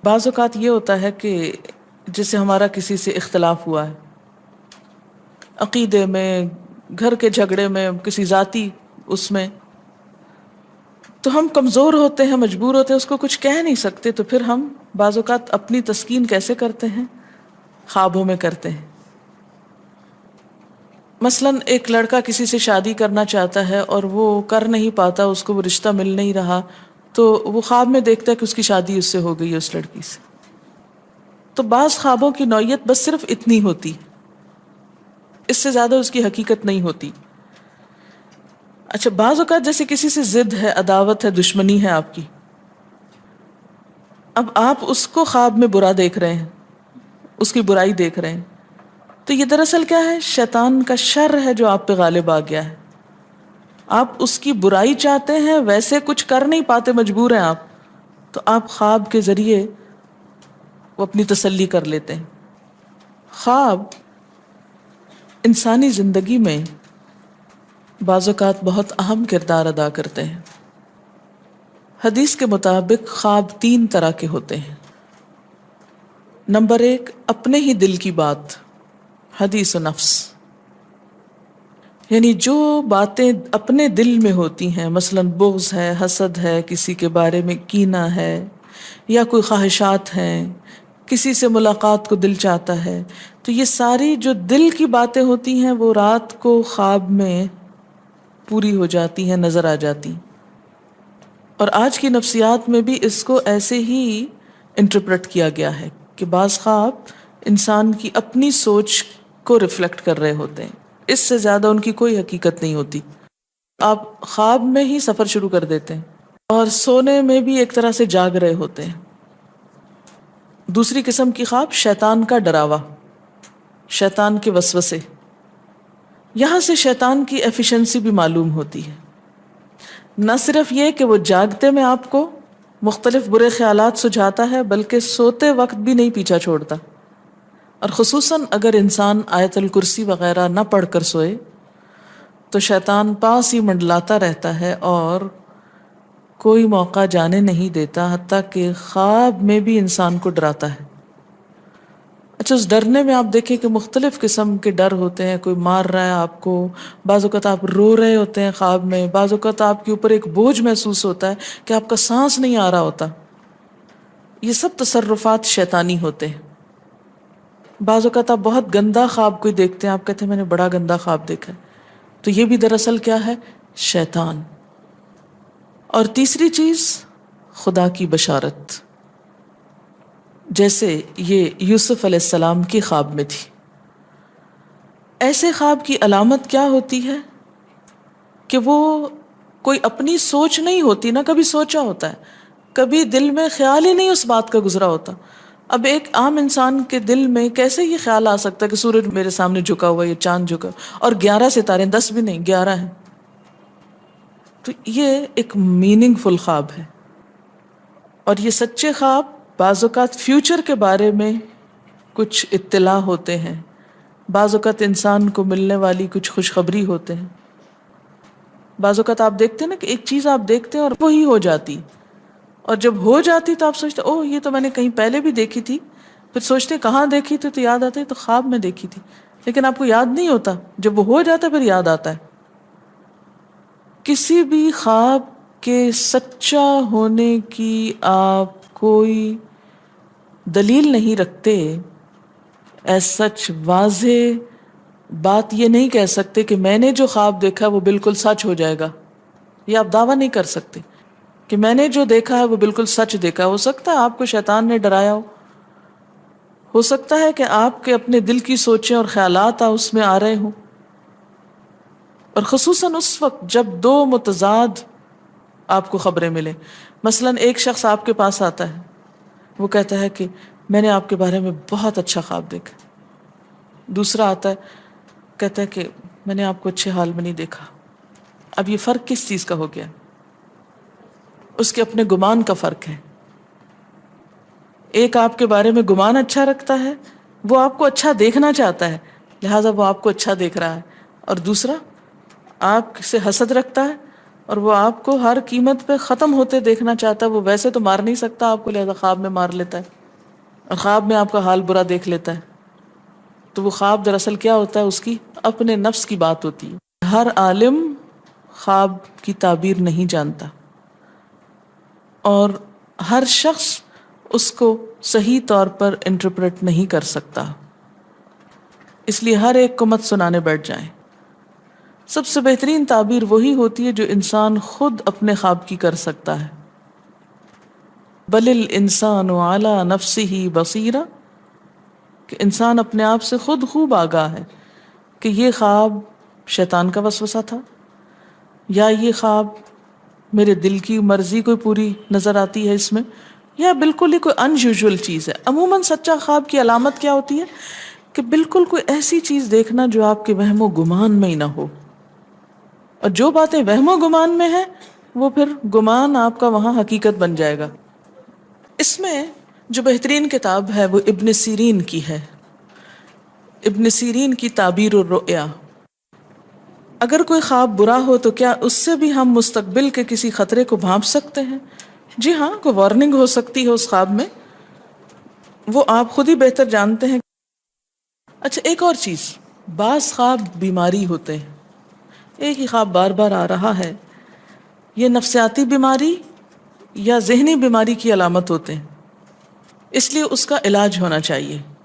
بعض اوقات یہ ہوتا ہے کہ جیسے ہمارا کسی سے اختلاف ہوا ہے، عقیدے میں، گھر کے جھگڑے میں، کسی ذاتی اس میں، تو ہم کمزور ہوتے ہیں، مجبور ہوتے ہیں، اس کو کچھ کہہ نہیں سکتے، تو پھر ہم بعض اوقات اپنی تسکین کیسے کرتے ہیں؟ خوابوں میں کرتے ہیں۔ مثلاً ایک لڑکا کسی سے شادی کرنا چاہتا ہے اور وہ کر نہیں پاتا، اس کو وہ رشتہ مل نہیں رہا، تو وہ خواب میں دیکھتا ہے کہ اس کی شادی اس سے ہو گئی ہے، اس لڑکی سے۔ تو بعض خوابوں کی نوعیت بس صرف اتنی ہوتی، اس سے زیادہ اس کی حقیقت نہیں ہوتی۔ اچھا، بعض اوقات جیسے کسی سے ضد ہے، عداوت ہے، دشمنی ہے آپ کی، اب آپ اس کو خواب میں برا دیکھ رہے ہیں، اس کی برائی دیکھ رہے ہیں، تو یہ دراصل کیا ہے؟ شیطان کا شر ہے جو آپ پہ غالب آ گیا ہے۔ آپ اس کی برائی چاہتے ہیں، ویسے کچھ کر نہیں پاتے، مجبور ہیں آپ، تو آپ خواب کے ذریعے وہ اپنی تسلی کر لیتے ہیں۔ خواب انسانی زندگی میں بعض اوقات بہت اہم کردار ادا کرتے ہیں۔ حدیث کے مطابق خواب 3 طرح کے ہوتے ہیں۔ نمبر 1، اپنے ہی دل کی بات، حدیث و نفس، یعنی جو باتیں اپنے دل میں ہوتی ہیں، مثلاً بغض ہے، حسد ہے، کسی کے بارے میں کینہ ہے، یا کوئی خواہشات ہیں، کسی سے ملاقات کو دل چاہتا ہے، تو یہ ساری جو دل کی باتیں ہوتی ہیں وہ رات کو خواب میں پوری ہو جاتی ہیں، نظر آ جاتی۔ اور آج کی نفسیات میں بھی اس کو ایسے ہی انٹرپریٹ کیا گیا ہے کہ بعض خواب انسان کی اپنی سوچ کو ریفلیکٹ کر رہے ہوتے ہیں، اس سے زیادہ ان کی کوئی حقیقت نہیں ہوتی۔ آپ خواب میں ہی سفر شروع کر دیتے ہیں اور سونے میں بھی ایک طرح سے جاگ رہے ہوتے ہیں۔ دوسری قسم کی خواب شیطان کا ڈراوا، شیطان کے وسوسے، یہاں سے شیطان کی ایفیشنسی بھی معلوم ہوتی ہے۔ نہ صرف یہ کہ وہ جاگتے میں آپ کو مختلف برے خیالات سجھاتا ہے، بلکہ سوتے وقت بھی نہیں پیچھا چھوڑتا، اور خصوصاً اگر انسان آیت الکرسی وغیرہ نہ پڑھ کر سوئے تو شیطان پاس ہی منڈلاتا رہتا ہے اور کوئی موقع جانے نہیں دیتا، حتیٰ کہ خواب میں بھی انسان کو ڈراتا ہے۔ اچھا، اس ڈرنے میں آپ دیکھیں کہ مختلف قسم کے ڈر ہوتے ہیں، کوئی مار رہا ہے آپ کو، بعض اوقات آپ رو رہے ہوتے ہیں خواب میں، بعض اوقات آپ کے اوپر ایک بوجھ محسوس ہوتا ہے کہ آپ کا سانس نہیں آ رہا ہوتا۔ یہ سب تصرفات شیطانی ہوتے ہیں۔ بعض اوقات آپ بہت گندا خواب کوئی دیکھتے ہیں، آپ کہتے ہیں میں نے بڑا گندا خواب دیکھا ہے، تو یہ بھی دراصل کیا ہے؟ شیطان۔ اور تیسری چیز، خدا کی بشارت، جیسے یہ یوسف علیہ السلام کی خواب میں تھی۔ ایسے خواب کی علامت کیا ہوتی ہے کہ وہ کوئی اپنی سوچ نہیں ہوتی، نہ کبھی سوچا ہوتا ہے، کبھی دل میں خیال ہی نہیں اس بات کا گزرا ہوتا۔ اب ایک عام انسان کے دل میں کیسے یہ خیال آ سکتا ہے کہ سورج میرے سامنے جھکا ہوا ہے، یہ چاند جھکا، اور 11 ستارے، 10 بھی نہیں، 11 ہیں۔ تو یہ ایک میننگ فل خواب ہے۔ اور یہ سچے خواب بعض اوقات فیوچر کے بارے میں کچھ اطلاع ہوتے ہیں، بعض اوقات انسان کو ملنے والی کچھ خوشخبری ہوتے ہیں۔ بعض اوقات آپ دیکھتے ہیں نا کہ ایک چیز آپ دیکھتے ہیں اور وہی ہو جاتی، اور جب ہو جاتی تو آپ سوچتے اوہ یہ تو میں نے کہیں پہلے بھی دیکھی تھی، پھر سوچتے کہاں دیکھی تھی، تو یاد آتا ہے تو خواب میں دیکھی تھی، لیکن آپ کو یاد نہیں ہوتا، جب وہ ہو جاتا ہے پھر یاد آتا ہے۔ کسی بھی خواب کے سچا ہونے کی آپ کوئی دلیل نہیں رکھتے، ایز سچ واضح بات یہ نہیں کہہ سکتے کہ میں نے جو خواب دیکھا وہ بالکل سچ ہو جائے گا، یہ آپ دعویٰ نہیں کر سکتے کہ میں نے جو دیکھا ہے وہ بالکل سچ دیکھا۔ ہو سکتا ہے آپ کو شیطان نے ڈرایا ہو سکتا ہے کہ آپ کے اپنے دل کی سوچیں اور خیالات اس میں آ رہے ہوں، اور خصوصاً اس وقت جب 2 متضاد آپ کو خبریں ملیں۔ مثلاً ایک شخص آپ کے پاس آتا ہے، وہ کہتا ہے کہ میں نے آپ کے بارے میں بہت اچھا خواب دیکھا۔ دوسرا آتا ہے، کہتا ہے کہ میں نے آپ کو اچھے حال میں نہیں دیکھا۔ اب یہ فرق کس چیز کا ہو گیا؟ اس کے اپنے گمان کا فرق ہے۔ ایک آپ کے بارے میں گمان اچھا رکھتا ہے، وہ آپ کو اچھا دیکھنا چاہتا ہے، لہٰذا وہ آپ کو اچھا دیکھ رہا ہے، اور دوسرا آپ سے حسد رکھتا ہے، اور وہ آپ کو ہر قیمت پہ ختم ہوتے دیکھنا چاہتا ہے. وہ ویسے تو مار نہیں سکتا آپ کو، لہذا خواب میں مار لیتا ہے اور خواب میں آپ کا حال برا دیکھ لیتا ہے. تو وہ خواب دراصل کیا ہوتا ہے؟ اس کی اپنے نفس کی بات ہوتی ہے. ہر عالم خواب کی تعبیر نہیں جانتا اور ہر شخص اس کو صحیح طور پر انٹرپریٹ نہیں کر سکتا، اس لیے ہر ایک کو مت سنانے بیٹھ جائیں. سب سے بہترین تعبیر وہی ہوتی ہے جو انسان خود اپنے خواب کی کر سکتا ہے. بل الانسان علی نفسہ بصیرہ، کہ انسان اپنے آپ سے خود خوب آگاہ ہے کہ یہ خواب شیطان کا وسوسہ تھا یا یہ خواب میرے دل کی مرضی کوئی پوری نظر آتی ہے اس میں، یا بالکل ہی کوئی ان یوزول چیز ہے. عموماً سچا خواب کی علامت کیا ہوتی ہے؟ کہ بالکل کوئی ایسی چیز دیکھنا جو آپ کے وہم و گمان میں ہی نہ ہو، اور جو باتیں وہم و گمان میں ہیں وہ پھر گمان آپ کا وہاں حقیقت بن جائے گا. اس میں جو بہترین کتاب ہے وہ ابن سیرین کی ہے، ابن سیرین کی تعبیر الرؤیا. اگر کوئی خواب برا ہو تو کیا اس سے بھی ہم مستقبل کے کسی خطرے کو بھانپ سکتے ہیں؟ جی ہاں، کوئی وارننگ ہو سکتی ہے اس خواب میں، وہ آپ خود ہی بہتر جانتے ہیں. اچھا، ایک اور چیز، بعض خواب بیماری ہوتے ہیں. ایک ہی خواب بار بار آ رہا ہے، یہ نفسیاتی بیماری یا ذہنی بیماری کی علامت ہوتے ہیں، اس لیے اس کا علاج ہونا چاہیے.